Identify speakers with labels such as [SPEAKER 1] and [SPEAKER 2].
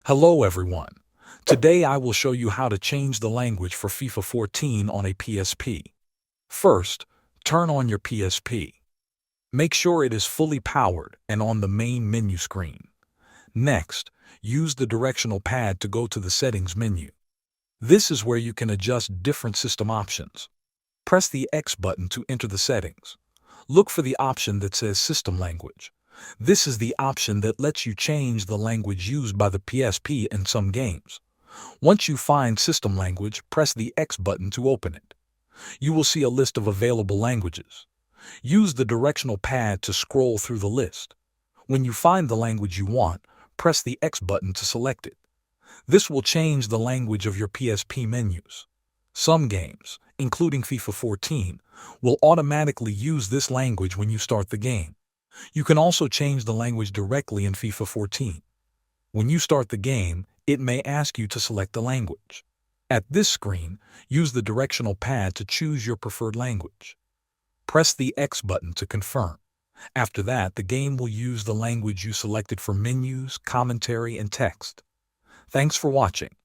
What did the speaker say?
[SPEAKER 1] Hello everyone. Today I will show you how to change the language for FIFA 14 on a PSP. First, turn on your PSP. Make sure it is fully powered and on the main menu screen. Next, use the directional pad to go to the settings menu. This is where you can adjust different system options. Press the X button to enter the settings. Look for the option that says System Language. This is the option that lets you change the language used by the PSP in some games. Once you find System Language, press the X button to open it. You will see a list of available languages. Use the directional pad to scroll through the list. When you find the language you want, press the X button to select it. This will change the language of your PSP menus. Some games, including FIFA 14, will automatically use this language when you start the game. You can also change the language directly in FIFA 14. When you start the game, it may ask you to select the language. At this screen, use the directional pad to choose your preferred language. Press the X button to confirm. After that, the game will use the language you selected for menus, commentary, and text. Thanks for watching.